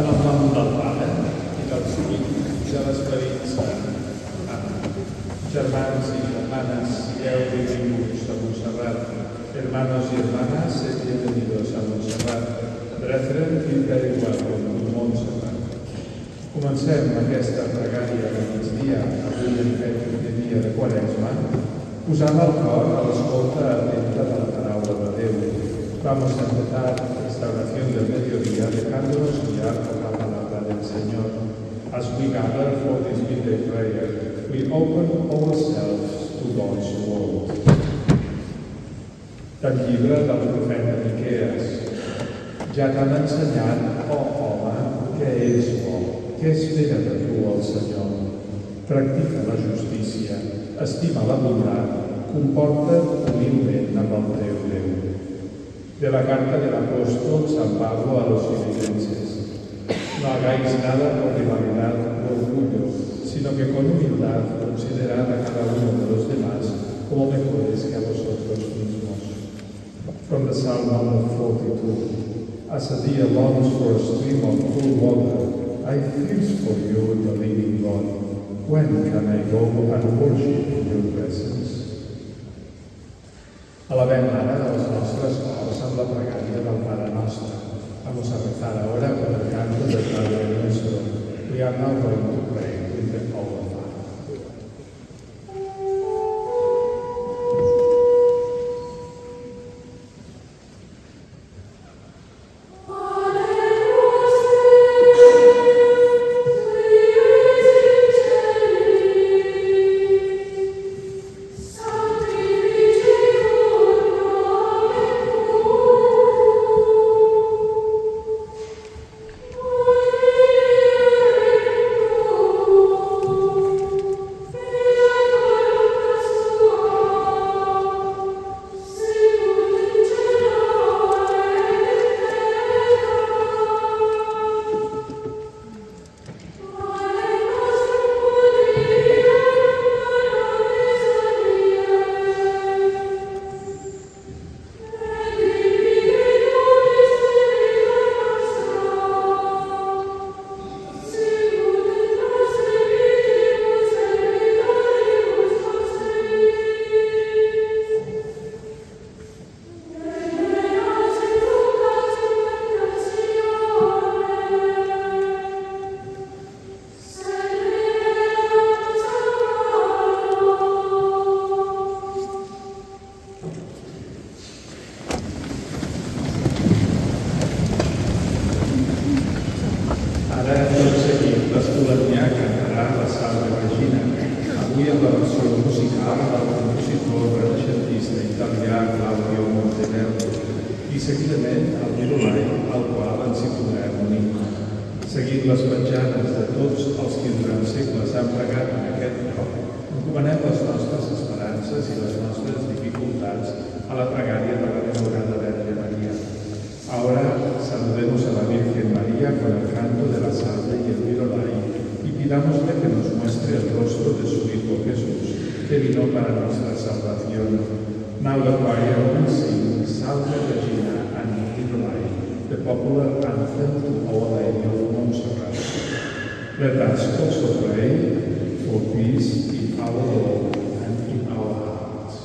En el nom del Pare, i del Fill, i de l'Esperit Sant. Amén. Germans i germanes, sigueu benvinguts a Montserrat. Hermanos y hermanas, sed bienvenidos a Montserrat. Brethren, prepare welcome to Montserrat. Comencem aquesta pregària del migdia, avui en aquest primer dia de Quaresma, posant el cor a l'escolta atenta de la paraula de Déu. Vamos a empezar esta oración del mediodía dejándonos guiar por la palabra del Señor. As we gather for this midday prayer, we open ourselves to God's word. Del llibre del profeta Miquees. Ja t'han ensenyat, home, què és bo, què espera de tu el Senyor. Practica la justícia, estima la bondat, comporta't humilment amb el teu Déu. De la carta del apóstol San Pablo a los filipenses. No hagáis nada por rivalidad o orgullo, sino que con humildad considerad a cada uno de los demás como mejores que a vosotros mismos. From the Psalm 142. As a deer longs for a stream of cool water, I thirst for you, the living God. When can I go and worship in your presence? Alabem ara els nostres cors amb la pregària del Pare Nostre. Vamos a rezar ahora con el canto del Padre Nuestro. We are now going to pray with the Our Father. Now the choir will sing Salve Regina and Virolai, the popular anthem to Our Lady of Montserrat. Let us also pray for peace in our world and in our hearts.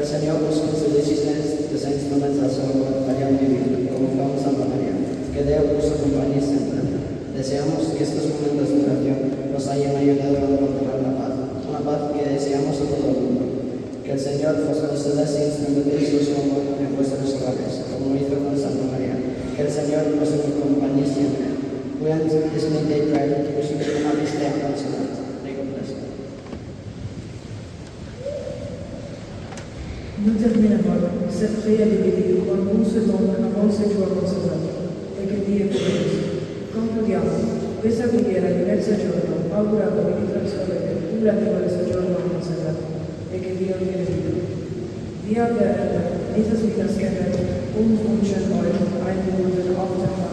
Señor os conceda instruments al seu amor para vivir, como fue Santa María. Que Dios os acompañe siempre. Deseamos que estos momentos de oración nos hayan ayudado a encontrar la paz, una paz que deseamos a todo el mundo. Que el Señor os conceda instrumentos de su amor en vuestros hogares, como hizo con Santa María. Que el Señor os acompañe siempre. We end this midday prayer, wishing you a happy stay on tonight. May God bless you. Nous terminons cette prière divinée con un se donne avant ce giorno santo e che Dio è benissimo. Concludiamo questa preghiera di mezzogiorno augurando meditazione durativa del soggiorno consacrato e che Dio vi benedica. Wir werden dieses Mittagsgebet umwünschen euch einige Minuten auf der